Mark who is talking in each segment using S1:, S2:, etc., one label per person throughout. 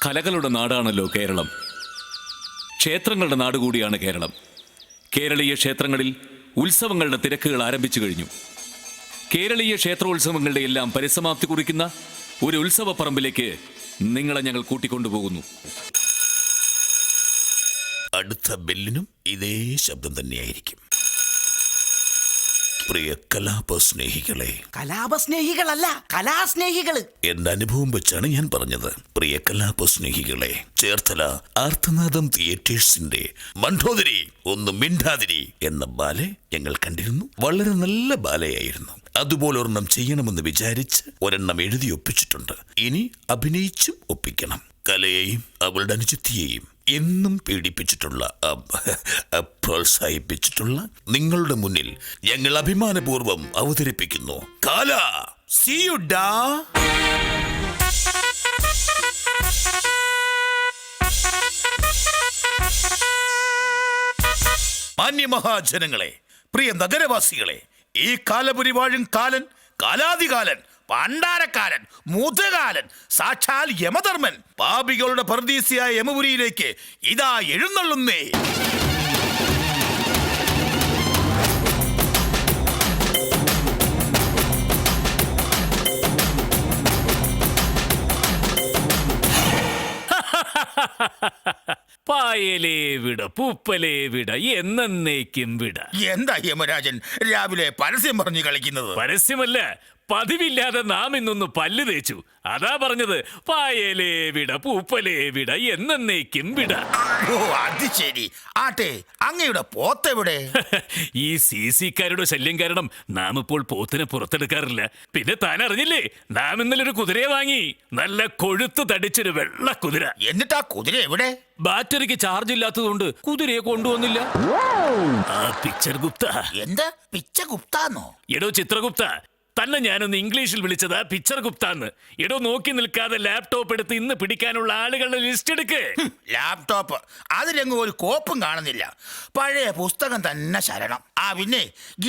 S1: കലകളുടെ നാടാണല്ലോ കേരളം. ക്ഷേത്രങ്ങളുടെ നാട് കൂടിയാണ് കേരളം. കേരളീയ ക്ഷേത്രങ്ങളിൽ ഉത്സവങ്ങളുടെ തിരക്കുകൾ ആരംഭിച്ചു കഴിഞ്ഞു. കേരളീയ ക്ഷേത്രോത്സവങ്ങളുടെ എല്ലാം പരിസമാപ്തി കുറിക്കുന്ന ഒരു ഉത്സവപ്പറമ്പിലേക്ക് നിങ്ങളെ ഞങ്ങൾ കൂട്ടിക്കൊണ്ടുപോകുന്നു.
S2: അടുത്ത ബെല്ലിനും ഇതേ ശബ്ദം തന്നെയായിരിക്കും. പ്രിയ കലാപസ്നേഹികളെ,
S3: കലാപസ്നേഹികളല്ല, കലാസ്നേഹികള്.
S2: എന്റെ അനുഭവം വെച്ചാണ് ഞാൻ പറഞ്ഞത്. പ്രിയ കലാപസ്നേഹികളെ, ചേർത്തല ആർത്തനാദം തിയേറ്റേഴ്സിന്റെ മണ്ഡോദരി ഒന്ന് മിണ്ടാതിരി എന്ന ബാലെ ഞങ്ങൾ കണ്ടിരുന്നു. വളരെ നല്ല ബാലയായിരുന്നു. അതുപോലെ ഒരെണ്ണം ചെയ്യണമെന്ന് വിചാരിച്ച് ഒരെണ്ണം എഴുതി ഒപ്പിച്ചിട്ടുണ്ട്. ഇനി അഭിനയിച്ചും ഒപ്പിക്കണം. കലയെയും അവളുടെ അനുചിത്തിയെയും എന്നും പീഡിപ്പിച്ചിട്ടുള്ള, പ്രോത്സാഹിപ്പിച്ചിട്ടുള്ള നിങ്ങളുടെ മുന്നിൽ ഞങ്ങൾ അഭിമാനപൂർവ്വം അവതരിപ്പിക്കുന്നു കാല. See you da. മാന്യമഹാജനങ്ങളെ, പ്രിയ നഗരവാസികളെ, ഈ കാലപുരി വാഴും കാലൻ, കാലാതികാലൻ, പണ്ടാരക്കാരൻ, മുതുകാലൻ, സാക്ഷാൽ യമധർമ്മൻ പാപികളുടെ പർദീസിയായ യമപുരിയിലേക്ക് ഇതാ എഴുന്നള്ളുന്നേ.
S1: പായലേ വിട, പൂപ്പലേ വിട, എന്നേക്കും വിട.
S2: എന്താ യമരാജൻ രാവിലെ പരസ്യം പറഞ്ഞു കളിക്കുന്നത്?
S1: പരസ്യമല്ല, പതിവില്ലാതെ നാം ഇന്നൊന്ന് പല്ല് തേച്ചു. അതാ പറഞ്ഞത് പായലേ വിട, പൂപ്പലേ വിട, എന്നേക്കും വിട.
S2: ഓ, അത് ശരി. ആട്ടെ, അങ്ങയുടെ പോത്തെവിടെ?
S1: ഈ CC-ക്കാരുടെ ശല്യം കാരണം നാം ഇപ്പോൾ പോത്തിനെ പുറത്തെടുക്കാറില്ല. പിന്നെ താൻ അറിഞ്ഞില്ലേ, നാം ഇന്നലെ ഒരു കുതിരയെ വാങ്ങി. നല്ല കൊഴുത്ത് തടിച്ചൊരു വെള്ള കുതിര.
S2: എന്നിട്ട് ആ കുതിര എവിടെ?
S1: ബാറ്ററിക്ക് ചാർജ് ഇല്ലാത്തതുകൊണ്ട് കുതിരയെ കൊണ്ടുവന്നില്ല. ആ പിക്ചർ ഗുപ്ത.
S2: എന്താ പിച്ച ഗുപ്താന്നോ?
S1: എടോ ചിത്രഗുപ്ത, തന്നെ ഞാനൊന്ന് ഇംഗ്ലീഷിൽ വിളിച്ചതാ പിക്ചർ ഗുപ്താന്ന്. എടോ, നോക്കി നിൽക്കാതെ ലാപ്ടോപ്പ് എടുത്ത് ഇന്ന് പിടിക്കാനുള്ള ആളുകളുടെ ലിസ്റ്റ് എടുക്ക്.
S2: ലാപ്ടോപ്പ് അതിലെങ്ങും ഒരു കോപ്പും കാണുന്നില്ല. പഴയ പുസ്തകം തന്നെ ശരണം. പിന്നെ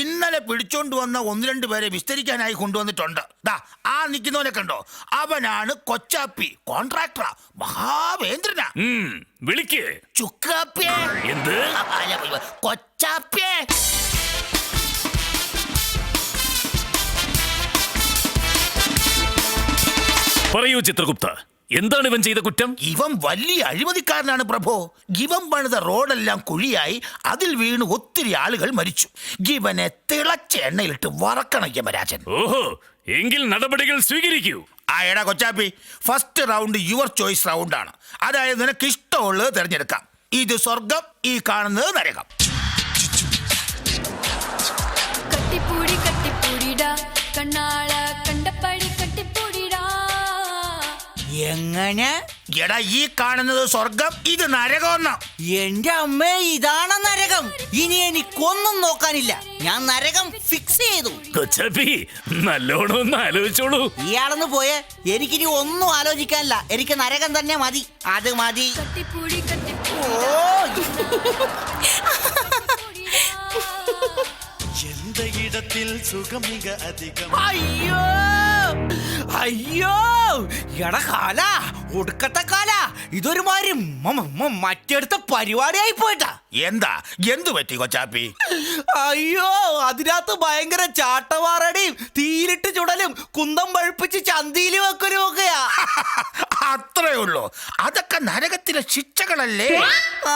S2: ഇന്നലെ പിടിച്ചോണ്ട് വന്ന 1-2 പേരെ വിസ്തരിക്കാനായി കൊണ്ടുവന്നിട്ടുണ്ട്. ദാ ആ നിൽക്കുന്നവനെ കണ്ടോ? അവനാണ് കൊച്ചാപ്പി, കോൺട്രാക്ടറാ, മഹാവേന്ദ്രനാ.
S1: വിളിക്ക്.
S2: ചുക്കാപ്പിയെ.
S1: എന്ത്?
S2: കൊച്ചാപ്പിയെ.
S1: പറയൂ ചിത്രഗുപ്ത, എന്താണ് ഇവൻ ചെയ്ത കുറ്റം?
S2: ഇവൻ വലിയ അഴിമതിക്കാരനാണ് പ്രഭോ. ഇവൻ പണിത റോഡെല്ലാം കുഴിയായി അതിൽ വീണ് ഒത്തിരി ആളുകൾ മരിച്ചു. ഇവനെ തിളച്ച എണ്ണയിലിട്ട് വറക്കണം യമരാജൻ.
S1: ഓഹോ, എങ്കിൽ നടപടികൾ സ്വീകരിക്കൂ.
S2: എടാ Kochappi, first round your choice റൗണ്ടാണ്. അതായത് നിനക്ക് ഇഷ്ടമുള്ളത് തിരഞ്ഞെടുക്കാം. ഇത് സ്വർഗം, ഈ കാണുന്നത് നരകം.
S4: കട്ടിപ്പൂടി കട്ടിപ്പൂടിടാ, കണ്ണാള കണ്ടപ്പടി കട്ടിപ്പൂടിടാ.
S3: എങ്ങനെ?
S2: എടാ, ഈ കാണുന്നത് സ്വർഗം, ഇത് നരകം.
S3: എന്റെ അമ്മേ, ഇതാണ് നരകം. ഇനി എനിക്കൊന്നും നോക്കാനില്ല. ഞാൻ നരകം ഫിക്സ് ചെയ്തു.
S1: കൊച്ചാപ്പി, നല്ലോണം ഒന്ന് ആലോചിച്ചോളൂ.
S3: ഇയാളെന്ന് പോയേ, എനിക്കിനി ഒന്നും ആലോചിക്കാനില്ല. എനിക്ക് നരകം തന്നെ മതി. അത് മതി.
S4: കട്ടിപ്പൂടി
S5: ഇടത്തിൽ സുഖം മിക അധികം.
S3: അയ്യോ അയ്യോ, എടാ കാല, ഒടുക്കത്തെ കാല, ഇതൊരു മാതിരി മറ്റെടുത്ത പരിപാടിയായി പോയിട്ടാ.
S2: എന്താ, എന്തു പറ്റി കൊച്ചാപ്പി?
S3: അയ്യോ, അതിനകത്ത് ഭയങ്കര ചാട്ടവാറടിയും തീയിലിട്ട് ചുടലും കുന്തം പഴുപ്പിച്ച് ചന്തിയിലും വെക്കലും ഒക്കെയാ.
S2: അത്രേ ഉള്ളൂ? അതൊക്കെ നരകത്തിലെ ശിക്ഷകളല്ലേ?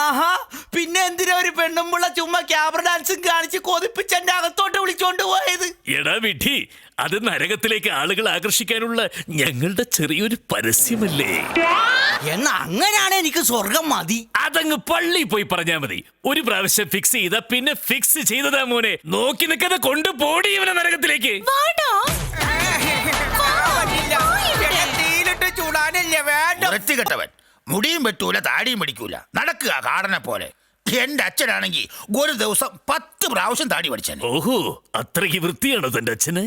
S3: ആഹാ, പിന്നെ എന്തിനാ ഒരു പെണ്ണുമ്പുള്ള ചുമ്മാ ക്യാമറ ഡാൻസും കാണിച്ച് കൊതിപ്പിച്ച് എന്റെ അകത്തോട്ട് വിളിച്ചോണ്ട് പോയത്?
S1: എടാ വിഡ്ഢി, അത് നരകത്തിലേക്ക് ആളുകൾ ആകർഷിക്കാനുള്ള ഞങ്ങളുടെ ചെറിയൊരു പരസ്യമല്ലേ.
S3: എന്നാ അങ്ങനെയാണ് എനിക്ക് സ്വർഗം മതി.
S1: അതങ്ങ് പള്ളി പോയി പറഞ്ഞാ മതി. ഒരു പ്രാവശ്യം ഫിക്സ് ചെയ്ത പിന്നെ ഫിക്സ് ചെയ്തതാ മോനെ. നോക്കി നിൽക്കാതെ കൊണ്ടുപോടി ഇവനെ നരകത്തിലേക്ക്.
S3: തീയിലിട്ട് ചൂടാനല്ലേ വേണ്ട.
S2: വൃത്തികെട്ടവൻ. മുടിയും വെട്ടൂല, താടിയും പിടിക്കൂല, നടക്കുക കാടനെ പോലെ. എന്റെ അച്ഛനാണെങ്കിൽ ഒരു ദിവസം 10 പ്രാവശ്യം താടി പഠിച്ചൻ.
S1: ഓഹോ, അത്രയ്ക്ക് വൃത്തിയാണോ തന്റെ അച്ഛന്?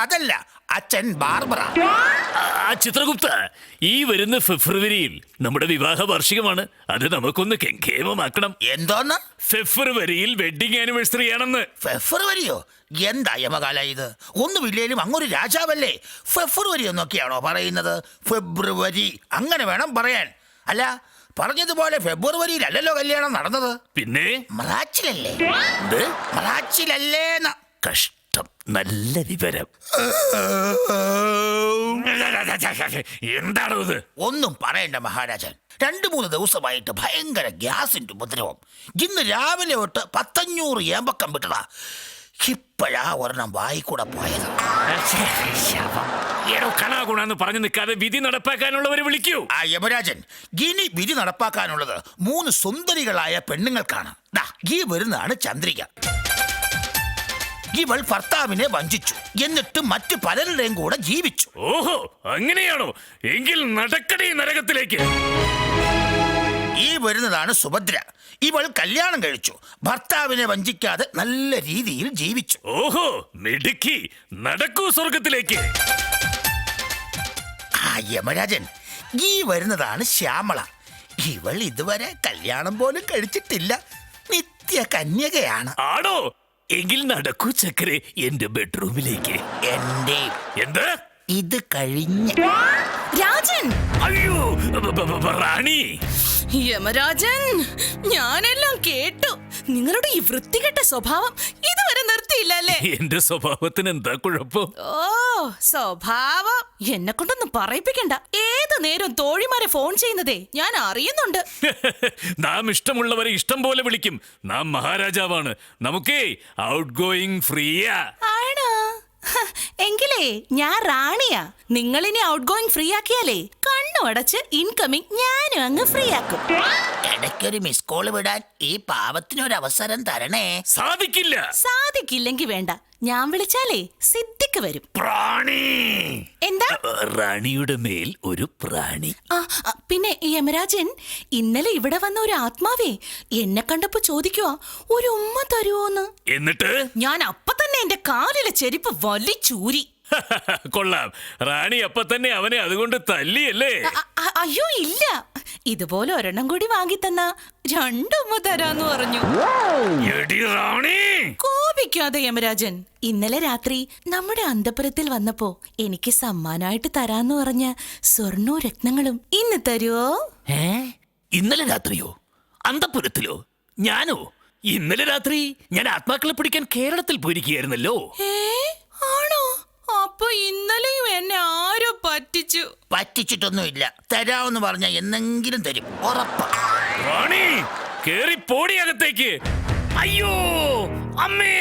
S2: അതല്ല, അച്ഛൻ ബാർബറ.
S1: ചിത്രഗുപ്ത, ഈ വരുന്ന ഫെബ്രുവരിയിൽ നമ്മുടെ വിവാഹ വാർഷികമാണ്. അത് നമുക്കൊന്ന് കെങ്കേമമാക്കണം.
S2: എന്തോന്ന്?
S1: ഫെബ്രുവരിയിൽ വെഡിങ് ആനിവേഴ്സറി ആണെന്ന്.
S2: ഫെബ്രുവരിയോ? എന്താ യമകാല ഇത്? ഒന്നുമില്ലേലും അങ്ങൊരു രാജാവല്ലേ. ഫെബ്രുവരി എന്നൊക്കെയാണോ പറയുന്നത്? ഫെബ്രുവരി അങ്ങനെ വേണം പറയാൻ.
S6: അല്ല, പറഞ്ഞതുപോലെ ഫെബ്രുവരിയിലല്ലല്ലോ കല്യാണം നടന്നത്.
S1: പിന്നെ
S6: മറാച്ചിലല്ലേ?
S1: എന്ത്?
S6: മറാച്ചിലല്ലേന്ന്.
S1: കഷ്ടം, നല്ല വിവരം. എന്താണോ ഇത്?
S6: ഒന്നും പറയണ്ട മഹാരാജൻ. 2-3 ദിവസമായിട്ട് ഭയങ്കര ഗ്യാസിന്റെ ഉപദ്രവം. ഇന്ന് രാവിലെ തൊട്ട് 1,500 ഏമ്പക്കം വിട്ടതാ. ഇപ്പോഴാ ഒരെണ്ണം വായിക്കൂടെ പോയത്.
S1: ഏടോ കണാകുണാന്ന് പറഞ്ഞു നിൽക്കാതെ വിധി നടപ്പാക്കാനുള്ളവരെ വിളിക്കൂ.
S6: ആ യമരാജൻ, ഇനി വിധി നടപ്പാക്കാനുള്ളത് 3 സുന്ദരികളായ പെണ്ണുങ്ങൾക്കാണ്. ദാ ഈ വരുന്നതാണ് ചന്ദ്രിക. ഇവൾ ഭർത്താവിനെ വഞ്ചിച്ചു, എന്നിട്ട് മറ്റു പലരുടെയും കൂടെ ജീവിച്ചു.
S1: ഓഹോ, അങ്ങനെയാണോ? എങ്കിൽ നടക്കണേ നരകത്തിലേക്ക്.
S6: ഈ വരുന്നതാണ് സുഭദ്ര. ഇവൾ കല്യാണം കഴിച്ചു, ഭർത്താവിനെ വഞ്ചിക്കാതെ നല്ല രീതിയിൽ ജീവിച്ചു.
S1: ഓഹോ, മിടുക്കി, നടക്കൂ സ്വർഗത്തിലേക്ക്.
S6: ആ യമരാജൻ, ഈ വരുന്നതാണ് ശ്യാമള. ഇവൾ ഇതുവരെ കല്യാണം പോലും കഴിച്ചിട്ടില്ല, നിത്യ കന്യകയാണ്.
S1: ആണോ? എങ്കിൽ നടക്കൂ ചക്കരെ എന്റെ ബെഡ്റൂമിലേക്ക്.
S6: എന്റെ
S1: എന്ത്?
S6: ഇത് കഴിഞ്ഞ
S7: രാജൻ!
S1: അയ്യോ, റാണി!
S7: യമരാജൻ, ഞാനെല്ലാം കേട്ടു. നിങ്ങളുടെ ഈ വൃത്തികെട്ട സ്വഭാവം ഇതുവരെ നിർത്തിയില്ലല്ലേ?
S1: എന്റെ സ്വഭാവത്തിന് എന്താ കുഴപ്പം?
S7: ഓ, സ്വഭാവം എന്നെ കൊണ്ടൊന്നും പറയിപ്പിക്കണ്ട. ഏത് നേരം തോഴിമാരെ ഫോൺ ചെയ്യുന്നതേ ഞാൻ അറിയുന്നുണ്ട്.
S1: നാം ഇഷ്ടമുള്ളവരെ ഇഷ്ടം പോലെ വിളിക്കും. നാം മഹാരാജാവാണ്. നമുക്കേ ഔട്ട് ഗോയിങ് ഫ്രീയാ.
S7: ആണോ? ഹ, എങ്കിലേ ഞാൻ റാണിയാ. നിങ്ങൾ ഇനി ഔട്ട് ഗോയിങ് ഫ്രീ ആക്കിയാലേ കണ്ണു അടച്ച് ഇൻകമിങ് ഞാനും അങ്ങ് ഫ്രീ ആക്കും.
S6: ഇടയ്ക്കൊരു മിസ് കോള് വിടാൻ ഈ പാവത്തിനൊരു അവസരം തരണേ.
S1: സാധിക്കില്ല.
S7: സാധിക്കില്ലെങ്കി വേണ്ട, ഞാൻ വിളിച്ചാലേ സിദ്ധിക്ക് വരും.
S1: പ്രാണി!
S7: എന്താ?
S1: റാണിയുടെ മേൽ ഒരു പ്രാണി.
S7: പിന്നെ യമരാജൻ, ഇന്നലെ ഇവിടെ വന്ന ഒരു ആത്മാവേ എന്നെ കണ്ടപ്പോ ചോദിക്കുവാ ഒരു ഉമ്മ തരുവോന്ന്.
S1: എന്നിട്ട്
S7: ഞാൻ അപ്പൊ തന്നെ എന്റെ കാലിലെ ചെരുപ്പ് വലിച്ചൂരി.
S1: കൊള്ളാം. റാണി അപ്പൊ തന്നെ അവനെ അതുകൊണ്ട് തല്ലിയല്ലേ?
S7: അയ്യോ ഇല്ല, ഇതുപോലെ ഒരെണ്ണം കൂടി വാങ്ങി തന്ന 2 ഉമ്മ തരാന്ന് പറഞ്ഞു.
S1: എടി റാണി!
S7: കോപിക്കാതെ യമരാജൻ, ഇന്നലെ രാത്രി നമ്മുടെ അന്തപുരത്തിൽ വന്നപ്പോ എനിക്ക് സമ്മാനമായിട്ട് തരാന്ന് പറഞ്ഞ സ്വർണ്ണവും രത്നങ്ങളും ഇന്ന് തരുവോ?
S1: ഇന്നലെ രാത്രിയോ? അന്തപുരത്തിലോ? ഞാനോ? ഇന്നലെ രാത്രി ഞാൻ ആത്മാക്കളെ പിടിക്കാൻ കേരളത്തിൽ പോയിരിക്കുകയായിരുന്നല്ലോ.
S7: ആണോ? അപ്പൊ ഇന്നലെയും എന്നെ ആരോ പറ്റിച്ചു.
S6: പറ്റിച്ചിട്ടൊന്നുമില്ല, തരാമെന്ന് പറഞ്ഞ എന്നെങ്കിലും തരും, ഉറപ്പാ.
S1: റാണി, കേറി പോടി അകത്തേക്ക്. അയ്യോ അമ്മേ!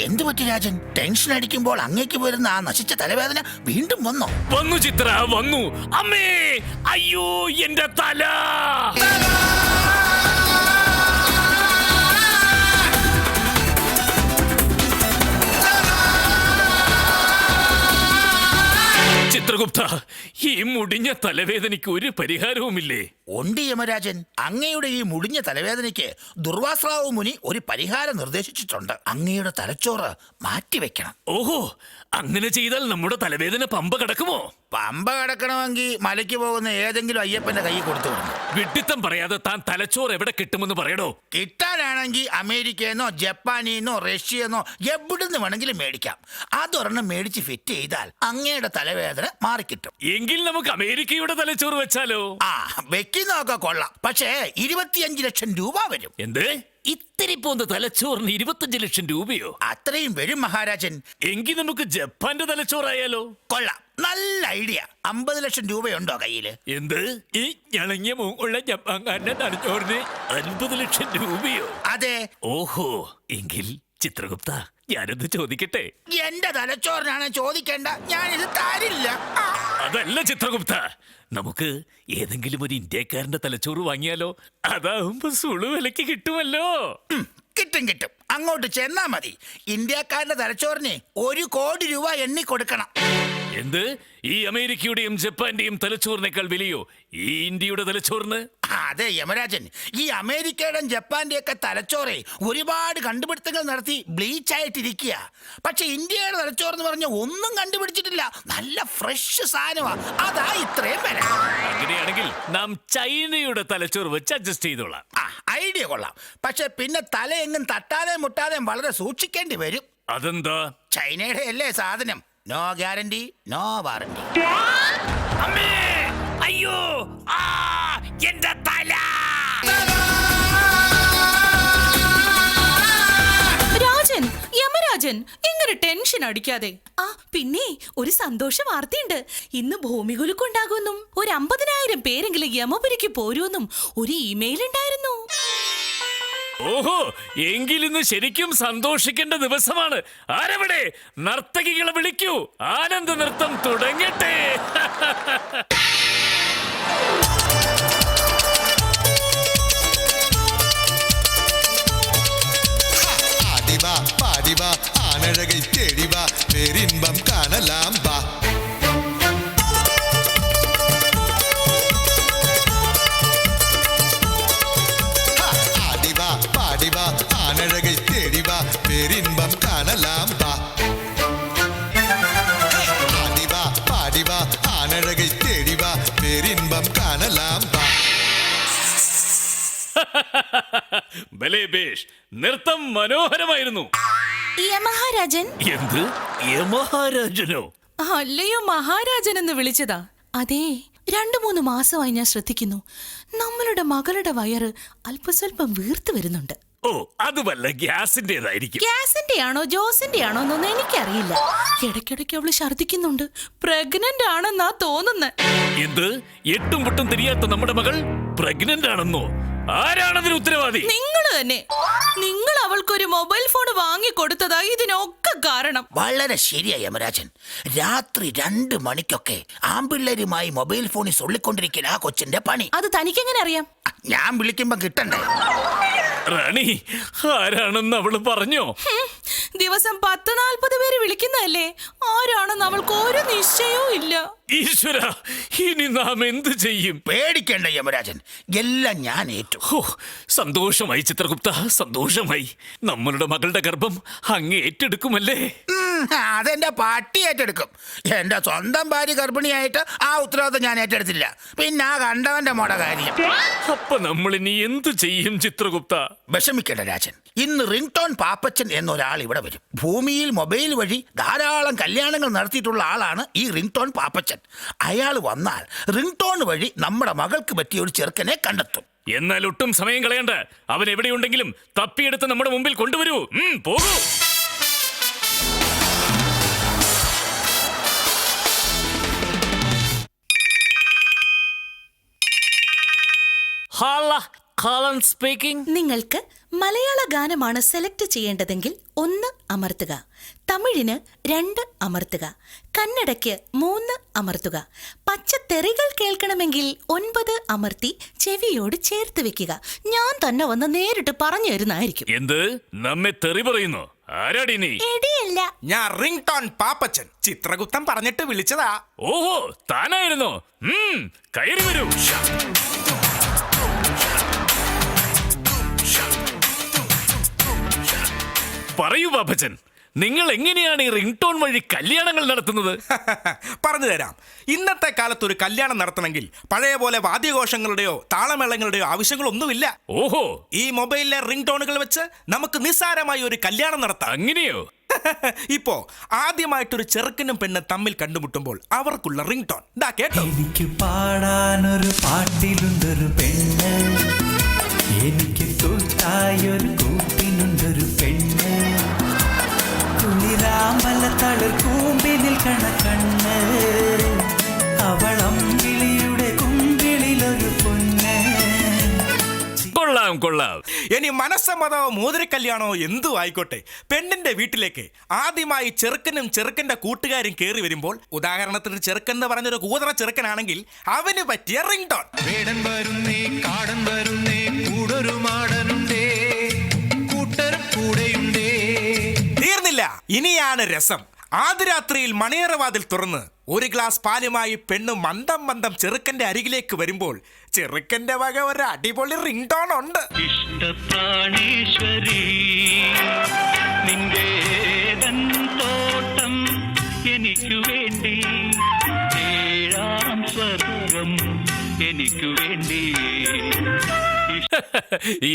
S6: എന്തു പറ്റി രാജൻ? ടെൻഷൻ അടിക്കുമ്പോൾ അങ്ങേക്ക് വരുന്ന ആ നശിച്ച തലവേദന വീണ്ടും വന്നോ?
S1: വന്നു ചിത്ര, വന്നു. അമ്മേ! അയ്യോ എന്റെ തല! ചിത്രഗുപ്ത, ഈ മുടിഞ്ഞ തലവേദനയ്ക്ക് ഒരു പരിഹാരവുമില്ലേ?
S6: ഉണ്ട് യമരാജൻ. അങ്ങയുടെ ഈ മുടിഞ്ഞ തലവേദനയ്ക്ക് ദുർവാസ്രാവ് മുനി ഒരു പരിഹാരം നിർദ്ദേശിച്ചിട്ടുണ്ട്. അങ്ങയുടെ തലച്ചോറ് മാറ്റിവെക്കണം.
S1: ഓഹോ, അങ്ങനെ ചെയ്താൽ നമ്മുടെ തലവേദന പമ്പ കിടക്കുമോ?
S6: പമ്പ കിടക്കണമെങ്കിൽ മലയ്ക്ക് പോകുന്ന ഏതെങ്കിലും അയ്യപ്പന്റെ കൈ കൊടുത്തു വിടണം.
S1: വിഡ്ഢിത്തം പറയാതെ താൻ തലച്ചോറ് എവിടെ കിട്ടുമെന്ന് പറയടോ.
S6: കിട്ടാനാണെങ്കിൽ അമേരിക്കയെന്നോ ജപ്പാനിന്നോ റഷ്യന്നോ എവിടുന്ന് വേണമെങ്കിലും മേടിക്കാം. അതൊരെണ്ണം മേടിച്ച് ഫിറ്റ് ചെയ്താൽ അങ്ങയുടെ തലവേദന മാറിക്കിട്ടും.
S1: എങ്കിൽ നമുക്ക് അമേരിക്കയുടെ തലച്ചോറ് വെച്ചാലോ?
S6: ആ, വെക്കുന്നതൊക്കെ കൊള്ളാം, പക്ഷേ 25 ലക്ഷം രൂപ വരും.
S1: എന്ത്? ഇത്തിരി പോന്ന തലച്ചോറിന് 25 ലക്ഷം രൂപയോ?
S6: അത്രയും വരും മഹാരാജൻ.
S1: എങ്കിൽ നമുക്ക് ജപ്പാന്റെ തലച്ചോറായാലോ?
S6: കൊള്ളാം, നല്ല ഐഡിയ. 50 ലക്ഷം രൂപയുണ്ടോ കയ്യില്?
S1: എന്ത്? ഈ ഞണങ്ങിയ മൂക്കുള്ള ജപ്പാൻകാരന്റെ തലച്ചോറിന് 50 ലക്ഷം രൂപയോ?
S6: അതെ.
S1: ഓഹോ, എങ്കിൽ ചിത്രഗുപ്ത, ഞാനത് ചോദിക്കട്ടെ?
S6: എന്റെ തലച്ചോറിനാണ് ചോദിക്കേണ്ട, ഞാനിത് തരില്ല.
S1: അതല്ല ചിത്രഗുപ്ത, നമുക്ക് ഏതെങ്കിലും ഒരു ഇന്ത്യക്കാരന്റെ തലച്ചോറ് വാങ്ങിയാലോ? അതാവുമ്പോ സുളു വിലക്ക് കിട്ടുമല്ലോ.
S6: കിട്ടും കിട്ടും, അങ്ങോട്ട് ചെന്നാ മതി. ഇന്ത്യക്കാരന്റെ തലച്ചോറിന് 1 കോടി രൂപ എണ്ണി കൊടുക്കണം.
S1: എന്ത്? ഈ അമേരിക്കയുടെയും ജപ്പാന്റെയും തലച്ചോറിനേക്കാൾ വിലയോ ഈ ഇന്ത്യയുടെ തലച്ചോറിന്?
S6: അതെ യമരാജൻ, ഈ അമേരിക്കയുടെയും ജപ്പാന്റെയൊക്കെ തലച്ചോറെ ഒരുപാട് കണ്ടുപിടുത്തങ്ങൾ നടത്തി ബ്ലീച്ച് ആയിട്ടിരിക്കുക. പക്ഷെ ഇന്ത്യയുടെ തലച്ചോറെന്ന് പറഞ്ഞ ഒന്നും കണ്ടുപിടിച്ചിട്ടില്ല, നല്ല ഫ്രഷ് സാധനമാ. അതാ ഇത്രയും വില.
S1: അങ്ങനെയാണെങ്കിൽ നാം ചൈനയുടെ തലച്ചോറ് വെച്ച് അഡ്ജസ്റ്റ് ചെയ്തോളാം.
S6: ഐഡിയ കൊള്ളാം, പക്ഷെ പിന്നെ തലയെങ്ങും തട്ടാതെ മുട്ടാതെ വളരെ സൂക്ഷിക്കേണ്ടി വരും.
S1: അതെന്താ?
S6: ചൈനയുടെ അല്ലേ സാധനം. No guarantee, no warranty.
S1: അമ്മേ! അയ്യോ ആ എന്റെ തല.
S7: രാജൻ, യമരാജൻ, ഇങ്ങനെ ടെൻഷൻ അടിക്കാതെ. ആ പിന്നെ ഒരു സന്തോഷ വാർത്തയുണ്ട്. ഇന്ന് ഭൂമികുലുക്കുണ്ടാകുമെന്നും ഒരു 50,000 പേരെങ്കിലും യമപുരിക്ക് പോരുമെന്നും ഒരു ഇമെയിൽ ഉണ്ടായിരുന്നു.
S1: ഓഹോ, എങ്കിലിന്ന് ശരിക്കും സന്തോഷിക്കേണ്ട ദിവസമാണ്. ആരവിടെ? നർത്തകികളെ വിളിക്കൂ, ആനന്ദ നൃത്തം തുടങ്ങട്ടെ.
S5: ஆடிவா பாடிவா ஆனழகை தேடிவா பேரின்பம் காணலாம் வா. ஆடிவா பாடிவா ஆனழகை தேடிவா பேரின்பம் காணலாம் வா. ஆடிவா பாடிவா ஆனழகை தேடிவா பேரின்பம் காணலாம் வா.
S1: ഭലേ ബേഷ്, നൃത്തം മനോഹരമായിരുന്നു.
S7: യമഹാരാജൻ?
S1: എന്ത്? യമഹാരാജനോ?
S7: അല്ലയോ, മഹാരാജൻ എന്ന് വിളിച്ചതാ. അതെ, 2-3 മാസമായി ഞാൻ ശ്രദ്ധിക്കുന്നു, നമ്മളുടെ മകളുടെ വയറ് അല്പസ്വല്പം വീർത്തു വരുന്നുണ്ട്.
S1: ഓ, അത് വല്ല ഗ്യാസിന്റേതായിരിക്കും.
S7: ഗ്യാസിന്റെ ആണോ ജോസിന്റെ ആണോ എന്നൊന്നും എനിക്കറിയില്ല. ഇടയ്ക്കിടയ്ക്ക് അവള് ഛർദിക്കുന്നുണ്ട്. പ്രഗ്നന്റ് ആണെന്നാ തോന്നുന്നത്.
S1: എന്ത്? എട്ടും പൊട്ടും തിരിയാത്ത നമ്മുടെ മകൾ പ്രഗ്നന്റ് ആണെന്നോ? ആരാണതിന് ഉത്തരവാദി?
S7: നിങ്ങൾ തന്നെ. നിങ്ങൾ അവൾക്കൊരു മൊബൈൽ ഫോൺ വാങ്ങി കൊടുത്തതാ ഇതിനൊക്കെ കാരണം.
S6: വളരെ ശരിയായി യമരാജൻ. രാത്രി 2 മണിക്കൊക്കെ ആമ്പിള്ളേരുമായി മൊബൈൽ ഫോണിൽ സൊള്ളിക്കൊണ്ടിരിക്കുന്ന ആ കൊച്ചിന്റെ പണി.
S7: അത് തനിക്കെങ്ങനെ അറിയാം?
S6: ഞാൻ വിളിക്കുമ്പോ കിട്ടണ്ടേ?
S1: റാണി, ആരാണെന്ന് അവള് പറഞ്ഞോ?
S7: ദിവസം 10-40 പേര് വിളിക്കുന്നതല്ലേ, ആരാണെന്ന് അവൾക്ക് ഒരു നിശ്ചയവും ഇല്ല.
S1: ഈശ്വര, ഇനി നാം എന്ത് ചെയ്യും?
S6: പേടിക്കേണ്ട യമരാജൻ, എല്ലാം ഞാൻ ഏറ്റു.
S1: ഹോ, സന്തോഷമായി ചിത്രഗുപ്ത, സന്തോഷമായി. നമ്മളുടെ മകളുടെ ഗർഭം അങ്ങ് ഏറ്റെടുക്കുമല്ലേ?
S6: അതെന്റെ പാട്ടി ഏറ്റെടുക്കും. എന്റെ സ്വന്തം ഭാര്യ ഗർഭിണിയായിട്ട് ആ ഉത്തരവാദിത്തം ഞാൻ ഏറ്റെടുത്തില്ല. പിന്നെ ആ കണ്ടവന്റെ മോടെ കാര്യം.
S1: അപ്പൊ നമ്മൾ ഇനി എന്ത് ചെയ്യും ചിത്രഗുപ്ത?
S6: വിഷമിക്കേണ്ട രാജൻ, ഇന്ന് റിംഗ് ടോൺ പാപ്പച്ചൻ എന്നൊരാൾ ഇവിടെ വരും. ഭൂമിയിൽ മൊബൈൽ വഴി ധാരാളം കല്യാണങ്ങൾ നടത്തിയിട്ടുള്ള ആളാണ് ഈ റിംഗ് ടോൺ പാപ്പച്ചൻ. അയാൾ വന്നാൽ റിംഗ് ടോൺ വഴി നമ്മുടെ മകൾക്ക് പറ്റിയ ഒരു ചെറുക്കനെ കണ്ടെത്തും.
S1: എന്നാൽ ഒട്ടും സമയം കളയണ്ട. അവൻ എവിടെയുണ്ടെങ്കിലും തപ്പിയെടുത്ത് നമ്മുടെ മുമ്പിൽ കൊണ്ടുവരൂ. പോകൂ.
S7: നിങ്ങൾക്ക് മലയാള ഗാനമാണ് സെലക്ട് ചെയ്യേണ്ടതെങ്കിൽ 1 അമർത്തുക, തമിഴിന് 2 അമർത്തുക, കന്നഡയ്ക്ക് 3 അമർത്തുക. പച്ചത്തെറികൾ കേൾക്കണമെങ്കിൽ 9 അമർത്തി ചെവിയോട് ചേർത്ത് വെക്കുക. ഞാൻ തന്നെ വന്ന് നേരിട്ട് പറഞ്ഞു തരുന്നതായിരിക്കും.
S1: എന്ത്? നമ്മെ തെറി പറയുന്നു? ആരാടി നീ?
S7: എടിയല്ല,
S3: ഞാൻ റിംഗ് ടോൺ പാപ്പച്ചൻ. ചിത്രഗുപ്തൻ പറഞ്ഞിട്ട് വിളിച്ചതാ.
S1: ഓഹോ, താനായിരുന്നോ? കയറി വരൂ. പറയൂ പാപ്പച്ചൻ, നിങ്ങൾ എങ്ങനെയാണ് ഈ റിംഗ് ടോൺ വഴി കല്യാണങ്ങൾ നടത്തുന്നത്?
S3: പറഞ്ഞു തരാം. ഇന്നത്തെ കാലത്ത് ഒരു കല്യാണം നടത്തണമെങ്കിൽ പഴയ പോലെ വാദ്യഘോഷങ്ങളുടെയോ താളമേളങ്ങളുടെയോ ആവശ്യങ്ങളൊന്നുമില്ല.
S1: ഓഹോ,
S3: ഈ മൊബൈലിലെ റിംഗ് ടോണുകൾ വെച്ച് നമുക്ക് നിസ്സാരമായി ഒരു കല്യാണം നടത്താം.
S1: അങ്ങനെയോ?
S3: ഇപ്പോ ആദ്യമായിട്ടൊരു ചെറുക്കനും പെണ്ണും തമ്മിൽ കണ്ടുമുട്ടുമ്പോൾ അവർക്കുള്ള റിംഗ് ടോൺ ദാ കേട്ടോ.
S8: എനിക്ക് പാടാനൊരു പാട്ടിലുണ്ടൊരു പെണ്ണ്, എനിക്ക് കൂട്ടായൊരു കൂട്ടിനുണ്ടൊരു പെണ്ണ്, കുളിരാമ്പല തളിർ കൂമ്പിനിൽ കണക്കണ്ണ്, അവളമ്പിളിയുടെ കുമ്പിളിലൊരു പൊന്ന്.
S1: കൊള്ളാം കൊള്ളാം.
S3: ഇനി മനസ്സമ്മതമോ മോതിരക്കല്യാണമോ എന്തു ആയിക്കോട്ടെ, പെണ്ണിന്റെ വീട്ടിലേക്ക് ആദ്യമായി ചെറുക്കനും ചെറുക്കന്റെ കൂട്ടുകാരും കയറി വരുമ്പോൾ, ഉദാഹരണത്തിന് ചെറുക്കൻ എന്ന് പറഞ്ഞൊരു കൂതറ ചെറുക്കനാണെങ്കിൽ അവന് പറ്റിയ റിംഗ് ടോൺ.
S5: വേടൻ വരുന്നേ കാടൻ വരുന്നേ കൂടൊരു മാടനുണ്ടേ കൂട്ടരും കൂടെയുണ്ടേ.
S3: തീർന്നില്ല, ഇനിയാണ് രസം. ആദ്യരാത്രിയിൽ മണിയറവാതിൽ തുറന്ന് ഒരു ഗ്ലാസ് പാലുമായി പെണ്ണ് മന്ദം മന്ദം ചെറുക്കന്റെ അരികിലേക്ക് വരുമ്പോൾ ചെറുക്കന്റെ വക ഒരു അടിപൊളി റിംഗ് ടോൺ ഉണ്ട്.
S9: ഇഷ്ടപ്രാണേശ്വരി നിന്റെ തോട്ടം എനിക്കു വേണ്ടി, 7ാം സ്വർഗം എനിക്കു വേണ്ടി.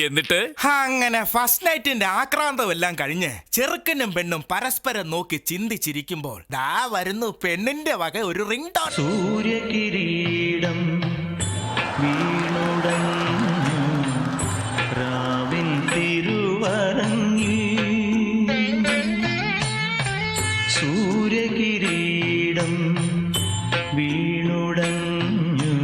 S1: എന്നിട്ട്
S3: അങ്ങനെ ഫസ്റ്റ് നൈറ്റിന്റെ ആക്രാന്തം എല്ലാം കഴിഞ്ഞ് ചെറുക്കനും പെണ്ണും പരസ്പരം നോക്കി ചിന്തിച്ചിരിക്കുമ്പോൾ ദാ വരുന്നു പെണ്ണിന്റെ വക ഒരു റിംഗ് ടോൺ.
S8: സൂര്യകിരീടം വീണുടഞ്ഞു രാവിൻ തിരുവരങ്ങിൽ സൂര്യകിരീടം വീണുടഞ്ഞു.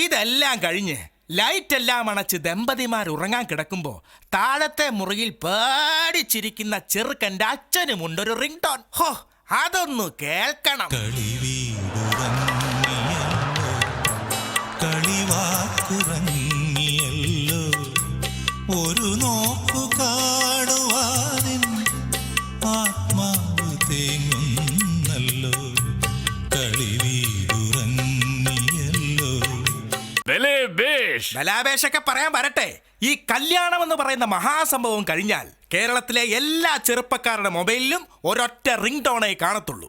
S3: ഇതെല്ലാം കഴിഞ്ഞ് ലൈറ്റ് എല്ലാം അണച്ച് ദമ്പതിമാർ ഉറങ്ങാൻ കിടക്കുമ്പോ താഴത്തെ മുറിയിൽ പേടിച്ചിരിക്കുന്ന ചെറുക്കന്റെ അച്ഛനുമുണ്ടൊരു റിംഗ് ടോൺ. ഹോ, അതൊന്നു കേൾക്കണം.
S5: കളിവാക്കുറങ്ങിയല്ലോ ഒരു നോക്കു കാണുവാനിൻ ആത്മാവ് തേങ്ങുന്നല്ലോ കളിവീടുറങ്ങിയല്ലോ.
S3: ബലാപേക്ഷൊക്കെ പറയാൻ വരട്ടെ. ഈ കല്യാണം എന്ന് പറയുന്ന മഹാസംഭവം കഴിഞ്ഞാൽ കേരളത്തിലെ എല്ലാ ചെറുപ്പക്കാരുടെ മൊബൈലിലും ഒരൊറ്റ റിംഗ് ടോണേ കാണത്തുള്ളൂ.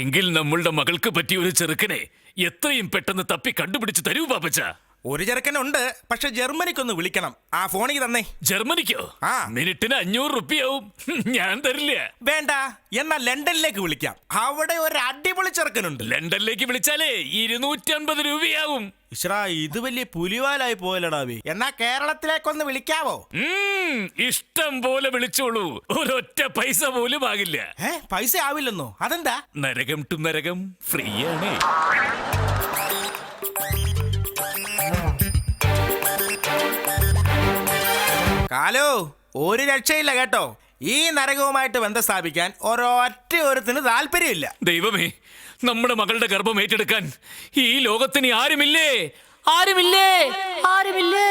S1: എങ്കിൽ നമ്മളുടെ മകൾക്ക് പറ്റിയ ഒരു ചെറുക്കനെ എത്രയും പെട്ടെന്ന് തപ്പി കണ്ടുപിടിച്ച് തരൂ പാപ്പച്ച.
S3: ഒരു ചെറുക്കനുണ്ട്, പക്ഷെ ജർമ്മനിക്കൊന്ന് വിളിക്കണം. ആ ഫോണിൽ തന്നെ.
S1: ജർമ്മനിക്കോ?
S3: ആ.
S1: മിനിറ്റിന് 500 റുപ്യാവും. ഞാൻ തരില്ല.
S3: വേണ്ട, എന്നാൽ ലണ്ടനിലേക്ക് വിളിക്കാം. അവിടെ ഒരു അടിപൊളി ചെറുക്കനുണ്ട്.
S1: ലണ്ടനിലേക്ക് വിളിച്ചാലേ 250 രൂപയാവും.
S3: ഇശ്രാ, ഇത് വലിയ പുലിവാലായി പോയല്ലടാവി. എന്നാ കേരളത്തിലേക്കൊന്ന് വിളിക്കാവോ?
S1: ഇഷ്ടം പോലെ വിളിച്ചോളൂ. ഒരൊറ്റ പൈസ പോലും ആകില്ല.
S3: പൈസ ആവില്ലെന്നോ? അതെന്താ?
S1: നരകം ടു നരകം ഫ്രീ ആണ്.
S3: കാലോ, ഒരു രക്ഷയില്ല കേട്ടോ. ഈ നരകവുമായിട്ട് ബന്ധം സ്ഥാപിക്കാൻ ഒരൊറ്റ ഒരുത്തിന് താല്പര്യമില്ല.
S1: ദൈവമേ, നമ്മുടെ മകളുടെ ഗർഭം ഏറ്റെടുക്കാൻ ഈ ലോകത്തിന് ആരുമില്ലേ? ആരുമില്ലേ? ആരുമില്ലേ?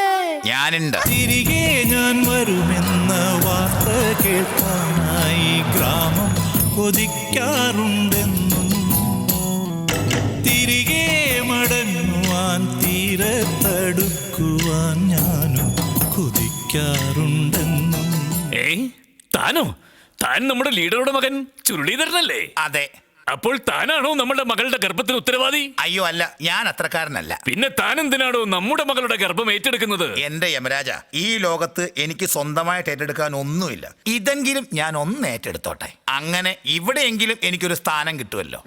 S6: ഞാനുണ്ട്.
S8: തിരികെ ഞാൻ വരുമെന്ന വാർത്ത കേൾക്കാനായി ഗ്രാമം കൊതിക്കാറുണ്ടെന്നും തിരികെ മടങ്ങുവാൻ തീരത്തടുക്കുവാൻ ഞാനും കൊതിക്കാറുണ്ടെന്നും.
S1: താനോ? താൻ നമ്മുടെ ലീഡറുടെ മകൻ ചുരുളീധരനല്ലേ?
S6: അതെ.
S1: അപ്പോൾ താനാണോ നമ്മുടെ മകളുടെ ഗർഭത്തിന് ഉത്തരവാദി?
S6: അയ്യോ അല്ല, ഞാൻ അത്രക്കാരനല്ല.
S1: പിന്നെ താൻ എന്തിനാണോ നമ്മുടെ മകളുടെ ഗർഭം ഏറ്റെടുക്കുന്നത്?
S6: എന്റെ യമരാജ, ഈ ലോകത്ത് എനിക്ക് സ്വന്തമായിട്ട് ഏറ്റെടുക്കാൻ ഒന്നുമില്ല. ഇതെങ്കിലും ഞാൻ ഒന്ന് ഏറ്റെടുത്തോട്ടെ. അങ്ങനെ ഇവിടെയെങ്കിലും എനിക്കൊരു സ്ഥാനം കിട്ടുമല്ലോ.